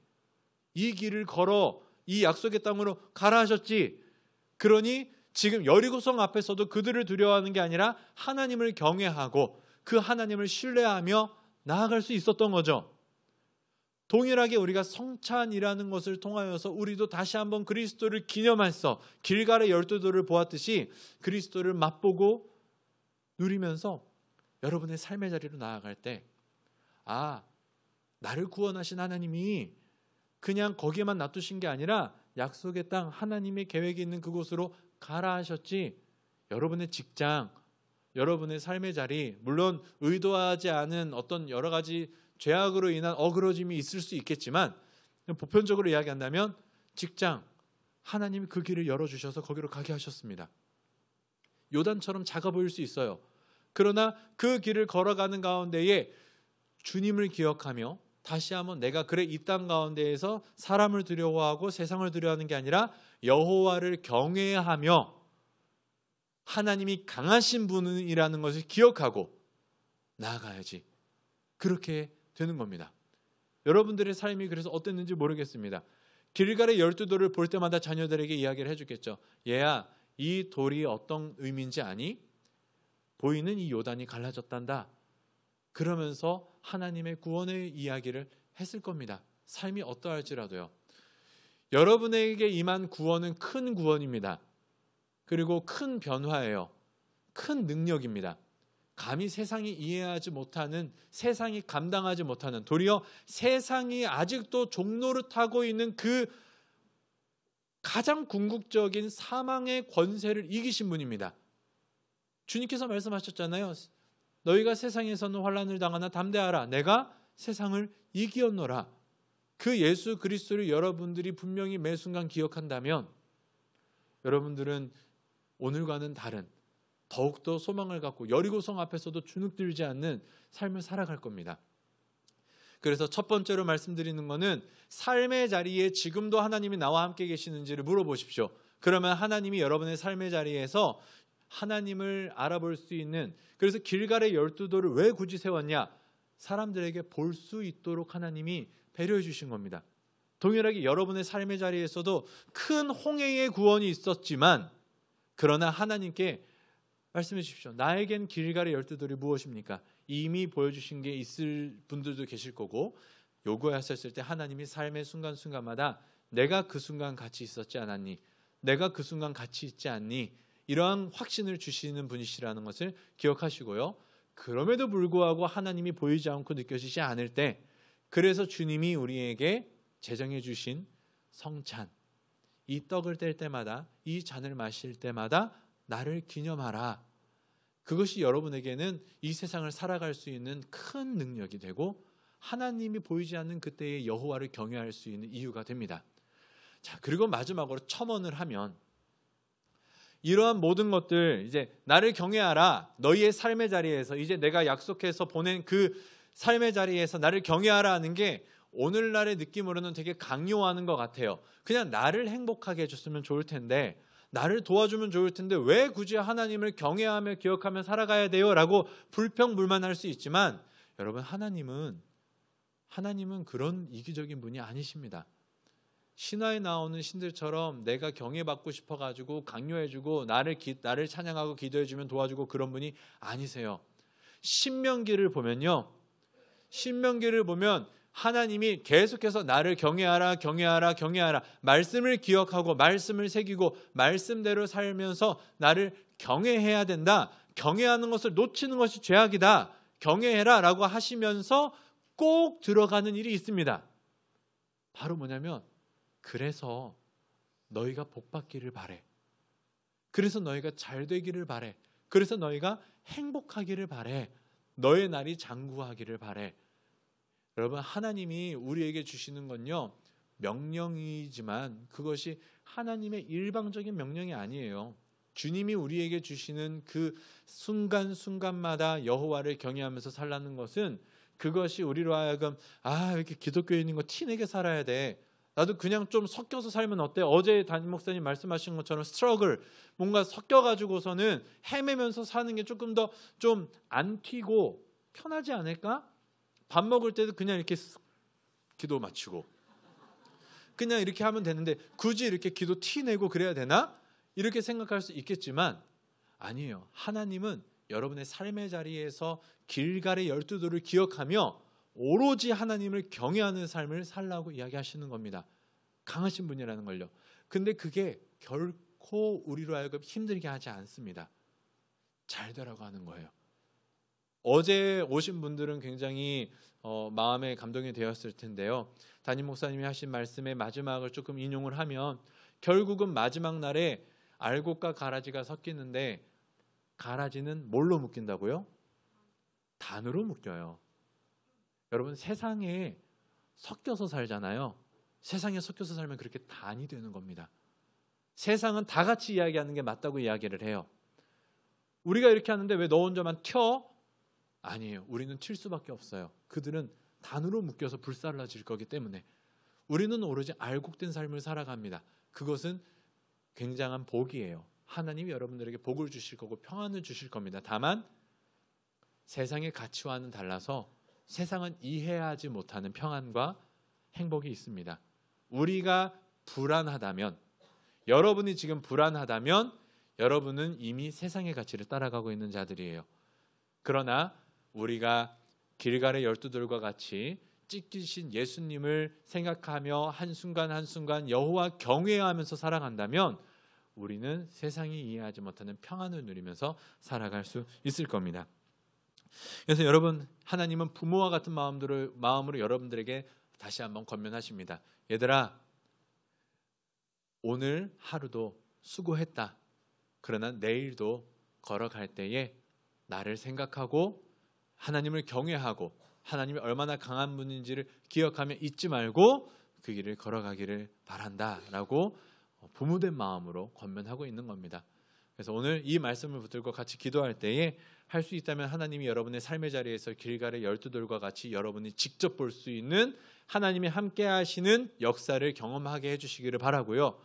Speaker 1: 이 길을 걸어 이 약속의 땅으로 가라 하셨지. 그러니 지금 여리고성 앞에서도 그들을 두려워하는 게 아니라 하나님을 경외하고 그 하나님을 신뢰하며 나아갈 수 있었던 거죠. 동일하게 우리가 성찬이라는 것을 통하여서 우리도 다시 한번 그리스도를 기념해서 길갈의 12돌을 보았듯이 그리스도를 맛보고 누리면서 여러분의 삶의 자리로 나아갈 때 나를 구원하신 하나님이 그냥 거기에만 놔두신 게 아니라 약속의 땅, 하나님의 계획이 있는 그곳으로 가라 하셨지. 여러분의 직장, 여러분의 삶의 자리, 물론 의도하지 않은 어떤 여러 가지 죄악으로 인한 어그러짐이 있을 수 있겠지만 보편적으로 이야기한다면 직장, 하나님이 그 길을 열어주셔서 거기로 가게 하셨습니다. 요단처럼 작아 보일 수 있어요. 그러나 그 길을 걸어가는 가운데에 주님을 기억하며 다시 한번 내가 이 땅 가운데에서 사람을 두려워하고 세상을 두려워하는 게 아니라 여호와를 경외하며 하나님이 강하신 분이라는 것을 기억하고 나아가야지. 그렇게 되는 겁니다. 여러분들의 삶이 그래서 어땠는지 모르겠습니다. 길갈의 12돌을 볼 때마다 자녀들에게 이야기를 해주겠죠. 얘야, 이 돌이 어떤 의미인지 아니? 보이는 이 요단이 갈라졌단다. 그러면서 하나님의 구원의 이야기를 했을 겁니다. 삶이 어떠할지라도요. 여러분에게 임한 구원은 큰 구원입니다. 그리고 큰 변화예요. 큰 능력입니다. 감히 세상이 이해하지 못하는, 세상이 감당하지 못하는, 도리어 세상이 아직도 종노릇하고 있는 그 가장 궁극적인 사망의 권세를 이기신 분입니다. 주님께서 말씀하셨잖아요. 너희가 세상에서는 환난을 당하나 담대하라. 내가 세상을 이기었노라. 그 예수 그리스도를 여러분들이 분명히 매 순간 기억한다면 여러분들은 오늘과는 다른 더욱더 소망을 갖고 여리고성 앞에서도 주눅들지 않는 삶을 살아갈 겁니다. 그래서 첫 번째로 말씀드리는 것은 삶의 자리에 지금도 하나님이 나와 함께 계시는지를 물어보십시오. 그러면 하나님이 여러분의 삶의 자리에서 하나님을 알아볼 수 있는, 그래서 길갈의 12돌을 왜 굳이 세웠냐? 사람들에게 볼 수 있도록 하나님이 배려해 주신 겁니다. 동일하게 여러분의 삶의 자리에서도 큰 홍해의 구원이 있었지만 그러나 하나님께 말씀해 주십시오. 나에겐 길갈의 12돌이 무엇입니까? 이미 보여주신 게 있을 분들도 계실 거고 요구하셨을 때 하나님이 삶의 순간순간마다 내가 그 순간 같이 있었지 않았니? 내가 그 순간 같이 있지 않니? 이러한 확신을 주시는 분이시라는 것을 기억하시고요. 그럼에도 불구하고 하나님이 보이지 않고 느껴지지 않을 때, 그래서 주님이 우리에게 제정해 주신 성찬, 이 떡을 뗄 때마다, 이 잔을 마실 때마다 나를 기념하라. 그것이 여러분에게는 이 세상을 살아갈 수 있는 큰 능력이 되고 하나님이 보이지 않는 그때의 여호와를 경외할 수 있는 이유가 됩니다. 자, 그리고 마지막으로 첨언을 하면 이러한 모든 것들, 이제 나를 경외하라. 너희의 삶의 자리에서, 이제 내가 약속해서 보낸 그 삶의 자리에서 나를 경외하라 하는 게 오늘날의 느낌으로는 되게 강요하는 것 같아요. 그냥 나를 행복하게 해줬으면 좋을 텐데, 나를 도와주면 좋을 텐데 왜 굳이 하나님을 경외하며 기억하며 살아가야 돼요? 라고 불평불만할 수 있지만 여러분, 하나님은 하나님은 그런 이기적인 분이 아니십니다. 신화에 나오는 신들처럼 내가 경외받고 싶어가지고 강요해주고 나를 찬양하고 기도해주면 도와주고 그런 분이 아니세요. 신명기를 보면 하나님이 계속해서 나를 경외하라 경외하라 경외하라, 말씀을 기억하고 말씀을 새기고 말씀대로 살면서 나를 경외해야 된다, 경외하는 것을 놓치는 것이 죄악이다, 경외해라 라고 하시면서 꼭 들어가는 일이 있습니다. 바로 뭐냐면, 그래서 너희가 복받기를 바래, 그래서 너희가 잘 되기를 바래, 그래서 너희가 행복하기를 바래, 너의 날이 장구하기를 바래. 여러분, 하나님이 우리에게 주시는 건요, 명령이지만 그것이 하나님의 일방적인 명령이 아니에요. 주님이 우리에게 주시는 그 순간순간마다 여호와를 경외하면서 살라는 것은, 그것이 우리로 하여금 왜 이렇게 기독교인인 거 티내게 살아야 돼, 나도 그냥 좀 섞여서 살면 어때? 어제 담임 목사님 말씀하신 것처럼 스트러글, 뭔가 섞여가지고서는 헤매면서 사는 게 조금 더 좀 안 튀고 편하지 않을까? 밥 먹을 때도 그냥 이렇게 기도 마치고 그냥 이렇게 하면 되는데 굳이 이렇게 기도 티내고 그래야 되나? 이렇게 생각할 수 있겠지만 아니에요. 하나님은 여러분의 삶의 자리에서 길갈의 12도를 기억하며 오로지 하나님을 경외하는 삶을 살라고 이야기하시는 겁니다. 강하신 분이라는 걸요. 근데 그게 결코 우리로 하여금 힘들게 하지 않습니다. 잘 되라고 하는 거예요. 어제 오신 분들은 굉장히 마음에 감동이 되었을 텐데요. 담임 목사님이 하신 말씀의 마지막을 조금 인용을 하면, 결국은 마지막 날에 알곡과 가라지가 섞이는데 가라지는 뭘로 묶인다고요? 단으로 묶여요. 여러분, 세상에 섞여서 살잖아요. 세상에 섞여서 살면 그렇게 단이 되는 겁니다. 세상은 다 같이 이야기하는 게 맞다고 이야기를 해요. 우리가 이렇게 하는데 왜 너 혼자만 튀어? 아니에요. 우리는 튈 수밖에 없어요. 그들은 단으로 묶여서 불살라질 거기 때문에. 우리는 오로지 알곡된 삶을 살아갑니다. 그것은 굉장한 복이에요. 하나님이 여러분들에게 복을 주실 거고 평안을 주실 겁니다. 다만 세상의 가치와는 달라서 세상은 이해하지 못하는 평안과 행복이 있습니다. 우리가 불안하다면, 여러분이 지금 불안하다면 여러분은 이미 세상의 가치를 따라가고 있는 자들이에요. 그러나 우리가 길갈의 12돌과 같이 찢기신 예수님을 생각하며 한순간 한순간 여호와 경외하면서 살아간다면 우리는 세상이 이해하지 못하는 평안을 누리면서 살아갈 수 있을 겁니다. 그래서 여러분, 하나님은 부모와 같은 마음으로 여러분들에게 다시 한번 권면하십니다. 얘들아, 오늘 하루도 수고했다. 그러나 내일도 걸어갈 때에 나를 생각하고 하나님을 경외하고 하나님이 얼마나 강한 분인지를 기억하며 잊지 말고 그 길을 걸어가기를 바란다라고 부모된 마음으로 권면하고 있는 겁니다. 그래서 오늘 이 말씀을 붙들고 같이 기도할 때에 할 수 있다면 하나님이 여러분의 삶의 자리에서 길갈의 12돌과 같이 여러분이 직접 볼 수 있는 하나님이 함께 하시는 역사를 경험하게 해주시기를 바라고요.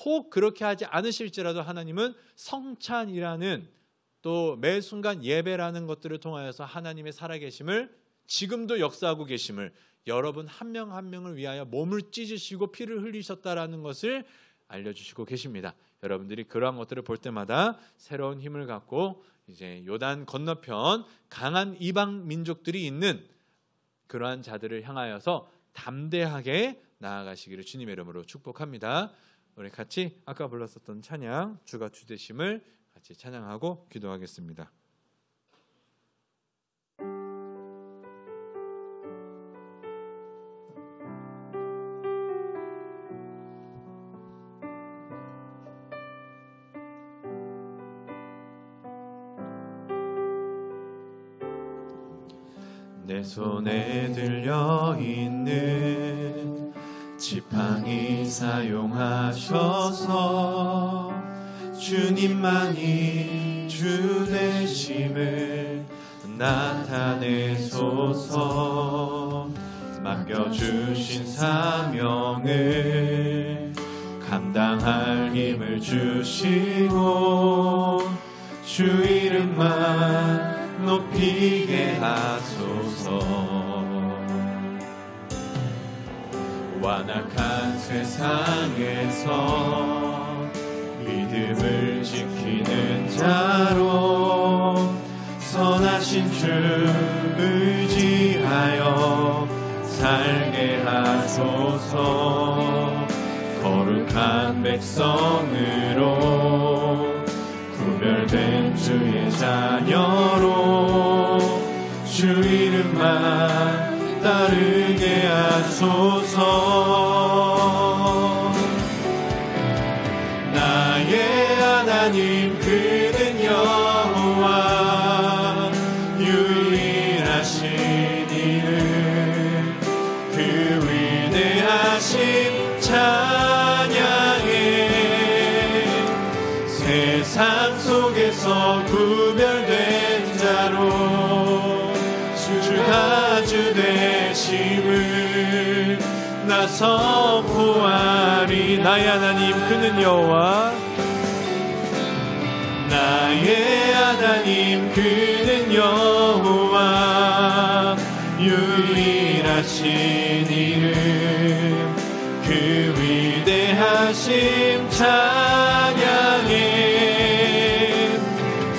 Speaker 1: 혹 그렇게 하지 않으실지라도 하나님은 성찬이라는, 또 매 순간 예배라는 것들을 통하여서 하나님의 살아계심을, 지금도 역사하고 계심을, 여러분 한 명 한 명을 위하여 몸을 찢으시고 피를 흘리셨다라는 것을 알려주시고 계십니다. 여러분들이 그러한 것들을 볼 때마다 새로운 힘을 갖고 이제 요단 건너편 강한 이방 민족들이 있는 그러한 자들을 향하여서 담대하게 나아가시기를 주님의 이름으로 축복합니다. 우리 같이 아까 불렀었던 찬양 주가 주 되심을 같이 찬양하고 기도하겠습니다. 내 손에 들려있는 지팡이 사용하셔서 주님만이 주 되심을 나타내소서. 맡겨주신 사명을 감당할 힘을 주시고 주 이름만 높이게 하소서. 완악한 세상에서 믿음을 지키는 자로 선하신 주 의지하여 살게 하소서. 거룩한 백성으로 구별된 주의 자녀로 주 이름만 따르게 하소서. 나의 하나님 그는 여호와 유일하신 이는 그 위대하심 찬양해. 세상 속에서 구별된 자로 주가 주 되심을 나 선포하리. 나의 하나님 그는 여호와 나의 하나님 그는 여호와 유일하신 이름 그 위대하심 찬양해.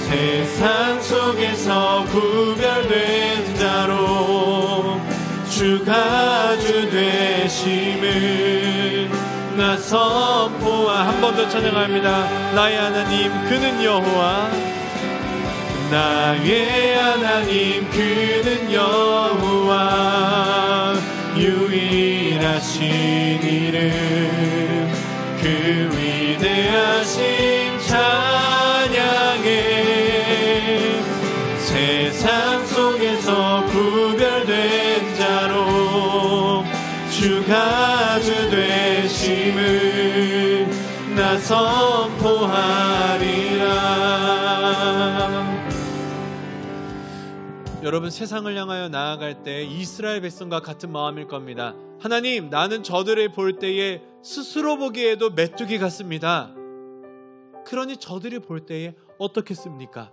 Speaker 1: 세상 속에서 구별된 자로 주가 주 되심을 나 선포하. 한 번 더 찬양합니다. 나의 하나님 그는 여호와 나의 하나님 그는 여호와 유일하신 이름 그 위대하신 찬양해. 세상 속에서 구별된 자로 주가 주 되심을 나 선포하리라. 여러분, 세상을 향하여 나아갈 때 이스라엘 백성과 같은 마음일 겁니다. 하나님, 나는 저들을 볼 때에 스스로 보기에도 메뚜기 같습니다. 그러니 저들이 볼 때에 어떻겠습니까?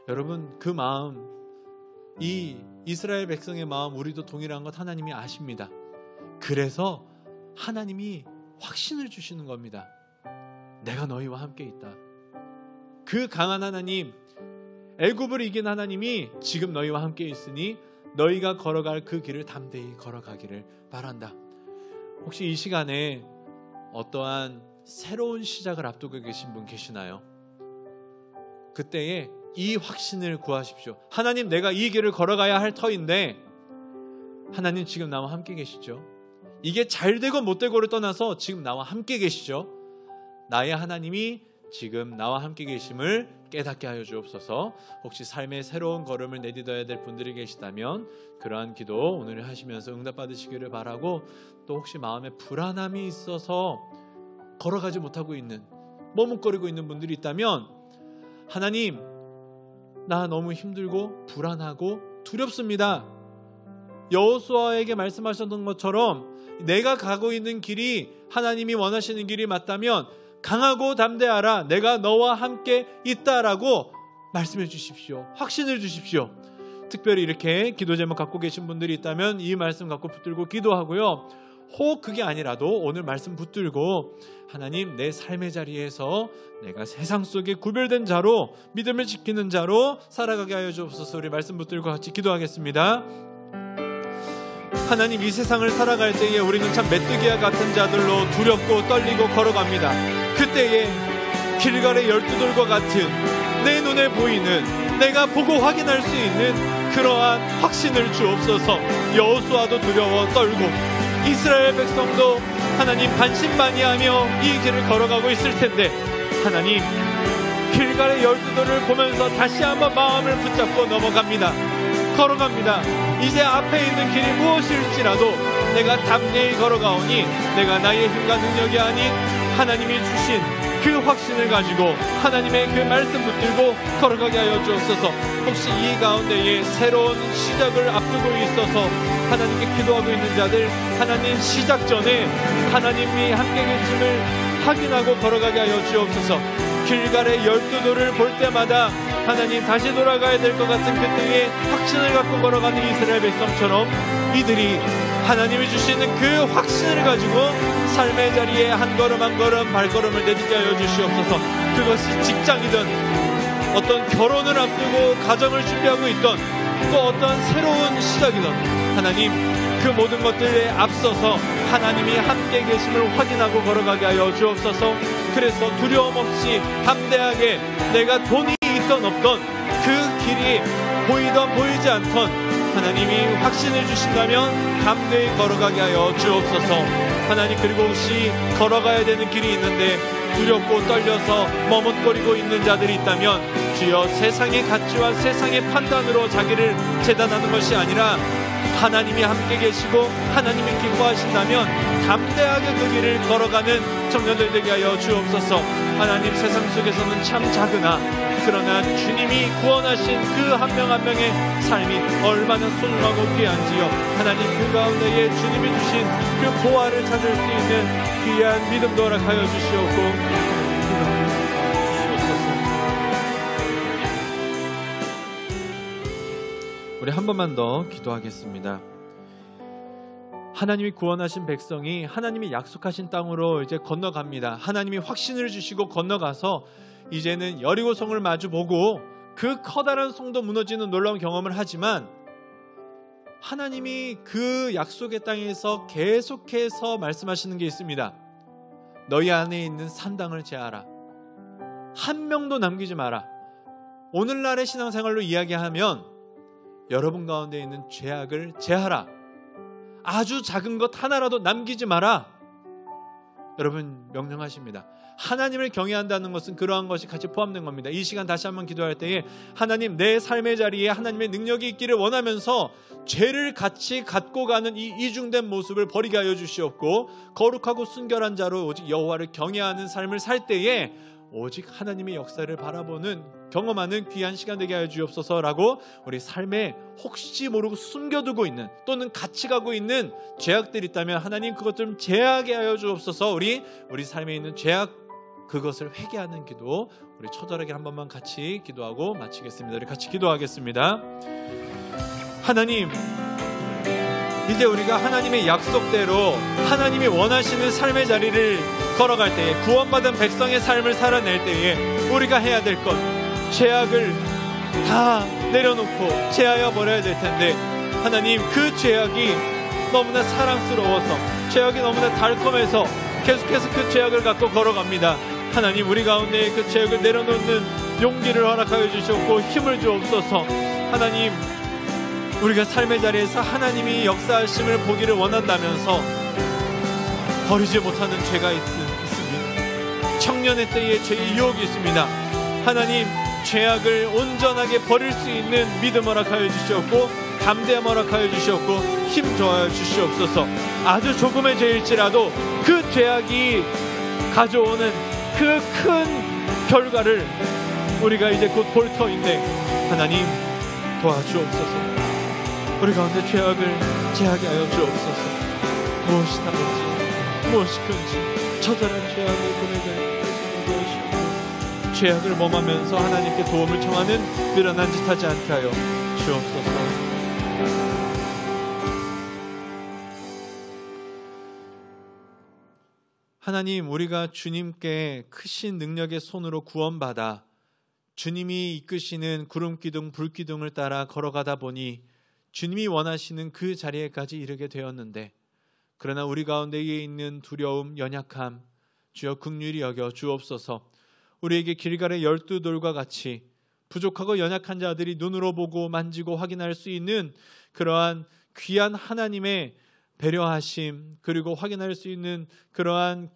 Speaker 1: 여러분, 그 마음, 이 이스라엘 백성의 마음 우리도 동일한 것 하나님이 아십니다. 그래서 하나님이 확신을 주시는 겁니다. 내가 너희와 함께 있다. 그 강한 하나님, 애굽을 이긴 하나님이 지금 너희와 함께 있으니 너희가 걸어갈 그 길을 담대히 걸어가기를 바란다. 혹시 이 시간에 어떠한 새로운 시작을 앞두고 계신 분 계시나요? 그때에 이 확신을 구하십시오. 하나님, 내가 이 길을 걸어가야 할 터인데 하나님 지금 나와 함께 계시죠? 이게 잘 되고 못 되고를 떠나서 지금 나와 함께 계시죠? 나의 하나님이 지금 나와 함께 계심을 깨닫게 하여 주옵소서. 혹시 삶의 새로운 걸음을 내딛어야 될 분들이 계시다면 그러한 기도 오늘 하시면서 응답받으시기를 바라고, 또 혹시 마음에 불안함이 있어서 걸어가지 못하고 있는, 머뭇거리고 있는 분들이 있다면 하나님, 나 너무 힘들고 불안하고 두렵습니다. 여호수아에게 말씀하셨던 것처럼 내가 가고 있는 길이 하나님이 원하시는 길이 맞다면 강하고 담대하라, 내가 너와 함께 있다라고 말씀해 주십시오. 확신을 주십시오. 특별히 이렇게 기도 제목 갖고 계신 분들이 있다면 이 말씀 갖고 붙들고 기도하고요. 혹 그게 아니라도 오늘 말씀 붙들고 하나님, 내 삶의 자리에서 내가 세상 속에 구별된 자로, 믿음을 지키는 자로 살아가게 하여 주옵소서. 우리 말씀 붙들고 같이 기도하겠습니다. 하나님, 이 세상을 살아갈 때에 우리는 참 메뚜기와 같은 자들로 두렵고 떨리고 걸어갑니다. 그때에 길갈의 12돌과 같은 내 눈에 보이는, 내가 보고 확인할 수 있는 그러한 확신을 주옵소서. 여호수아도 두려워 떨고 이스라엘 백성도 하나님 반신반의하며 이 길을 걸어가고 있을 텐데 하나님, 길갈의 12돌을 보면서 다시 한번 마음을 붙잡고 넘어갑니다. 걸어갑니다. 이제 앞에 있는 길이 무엇일지라도 내가 담대히 걸어가오니 내가 나의 힘과 능력이 아닌 하나님이 주신 그 확신을 가지고 하나님의 그 말씀 붙들고 걸어가게 하여 주옵소서. 혹시 이 가운데에 새로운 시작을 앞두고 있어서 하나님께 기도하고 있는 자들, 하나님 시작 전에 하나님이 함께 계심을 확인하고 걸어가게 하여 주옵소서. 길갈의 12돌을 볼 때마다 하나님 다시 돌아가야 될 것 같은 그때의 확신을 갖고 걸어가는 이스라엘 백성처럼 이들이 하나님이 주시는 그 확신을 가지고 삶의 자리에 한 걸음 한 걸음 발걸음을 내딛게 하여 주시옵소서. 그것이 직장이든 어떤 결혼을 앞두고 가정을 준비하고 있던 또 어떤 새로운 시작이든 하나님 그 모든 것들에 앞서서 하나님이 함께 계심을 확인하고 걸어가게 하여 주옵소서. 그래서 두려움 없이 담대하게 내가 돈이 있던 없던 그 길이 보이던 보이지 않던 하나님이 확신해 주신다면 담대히 걸어가게 하여 주옵소서. 하나님 그리고 혹시 걸어가야 되는 길이 있는데 두렵고 떨려서 머뭇거리고 있는 자들이 있다면 주여 세상의 가치와 세상의 판단으로 자기를 재단하는 것이 아니라 하나님이 함께 계시고 하나님이 기뻐하신다면 담대하게 그 길을 걸어가는 청년들 되게 하여 주옵소서. 하나님 세상 속에서는 참 작으나 그러나 주님이 구원하신 그 한 명 한 명의 삶이 얼마나 소중하고 귀한지요. 하나님 그 가운데에 주님이 주신 그 보화를 찾을 수 있는 귀한 믿음도 허락하여 주시옵고 우리 한 번만 더 기도하겠습니다. 하나님이 구원하신 백성이 하나님이 약속하신 땅으로 이제 건너갑니다. 하나님이 확신을 주시고 건너가서 이제는 여리고성을 마주보고 그 커다란 성도 무너지는 놀라운 경험을 하지만 하나님이 그 약속의 땅에서 계속해서 말씀하시는 게 있습니다. 너희 안에 있는 산당을 제하라. 한 명도 남기지 마라. 오늘날의 신앙생활로 이야기하면 여러분 가운데 있는 죄악을 제하라. 아주 작은 것 하나라도 남기지 마라. 여러분 명령하십니다. 하나님을 경외한다는 것은 그러한 것이 같이 포함된 겁니다. 이 시간 다시 한번 기도할 때에 하나님 내 삶의 자리에 하나님의 능력이 있기를 원하면서 죄를 같이 갖고 가는 이 이중된 모습을 버리게 하여 주시옵고 거룩하고 순결한 자로 오직 여호와를 경외하는 삶을 살 때에 오직 하나님의 역사를 바라보는 경험하는 귀한 시간 되게 하여 주옵소서라고 우리 삶에 혹시 모르고 숨겨두고 있는 또는 같이 가고 있는 죄악들이 있다면 하나님 그것 좀 제하게 하여 주옵소서. 우리 삶에 있는 죄악 그것을 회개하는 기도 우리 처절하게 한 번만 같이 기도하고 마치겠습니다. 우리 같이 기도하겠습니다. 하나님 이제 우리가 하나님의 약속대로 하나님이 원하시는 삶의 자리를 걸어갈 때에 구원받은 백성의 삶을 살아낼 때에 우리가 해야 될 것 죄악을 다 내려놓고 제하여 버려야 될 텐데 하나님 그 죄악이 너무나 사랑스러워서 죄악이 너무나 달콤해서 계속해서 그 죄악을 갖고 걸어갑니다. 하나님 우리 가운데 그 죄악을 내려놓는 용기를 허락하여 주시옵고 힘을 주옵소서. 하나님 우리가 삶의 자리에서 하나님이 역사하심을 보기를 원한다면서 버리지 못하는 죄가 있습니다. 청년의 때에 죄의 유혹이 있습니다. 하나님 죄악을 온전하게 버릴 수 있는 믿음 허락하여 주시옵고 담대함 허락하여 주시옵고 힘 좋아하여 주시옵소서. 아주 조금의 죄일지라도 그 죄악이 가져오는 그 큰 결과를 우리가 이제 곧 볼 터인데 하나님 도와주옵소서. 우리 가운데 죄악을 제하게 하여 주옵소서. 무엇이 다른지 무엇이 큰지 처절한 죄악을 보내게 하시옵소서. 죄악을 범하면서 하나님께 도움을 청하는 미련한 짓 하지 않게 하여 주옵소서. 하나님 우리가 주님께 크신 능력의 손으로 구원받아 주님이 이끄시는 구름기둥 불기둥을 따라 걸어가다 보니 주님이 원하시는 그 자리에까지 이르게 되었는데 그러나 우리 가운데에 있는 두려움, 연약함 주여 긍휼히 여겨 주옵소서. 우리에게 길갈의 12돌과 같이 부족하고 연약한 자들이 눈으로 보고 만지고 확인할 수 있는 그러한 귀한 하나님의 배려하심 그리고 확인할 수 있는 그러한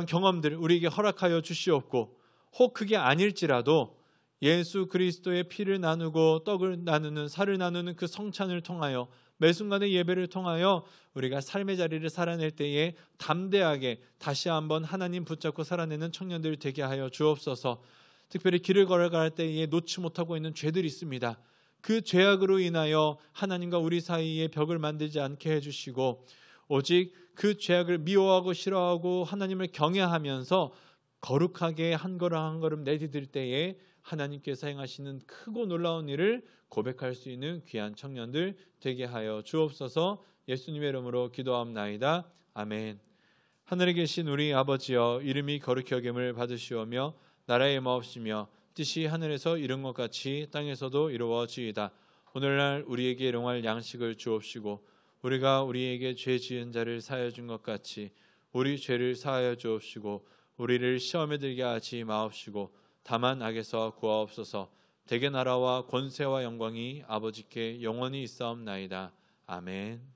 Speaker 1: 경험들을 우리에게 허락하여 주시옵고 혹 그게 아닐지라도 예수 그리스도의 피를 나누고 떡을 나누는 살을 나누는 그 성찬을 통하여 매 순간의 예배를 통하여 우리가 삶의 자리를 살아낼 때에 담대하게 다시 한번 하나님 붙잡고 살아내는 청년들 되게 하여 주옵소서. 특별히 길을 걸어갈 때에 놓지 못하고 있는 죄들이 있습니다. 그 죄악으로 인하여 하나님과 우리 사이에 벽을 만들지 않게 해주시고 오직 그 죄악을 미워하고 싫어하고 하나님을 경외하면서 거룩하게 한 걸음 한 걸음 내디딜 때에 하나님께서 행하시는 크고 놀라운 일을 고백할 수 있는 귀한 청년들 되게 하여 주옵소서. 예수님의 이름으로 기도하옵나이다. 아멘. 하늘에 계신 우리 아버지여, 이름이 거룩히 여김을 받으시오며 나라의 마옵시며 뜻이 하늘에서 이룬 것 같이 땅에서도 이루어지이다. 오늘날 우리에게 일용할 양식을 주옵시고 우리가 우리에게 죄 지은 자를 사하여 준 것 같이 우리 죄를 사하여 주옵시고 우리를 시험에 들게 하지 마옵시고 다만 악에서 구하옵소서. 대개 나라와 권세와 영광이 아버지께 영원히 있사옵나이다. 아멘.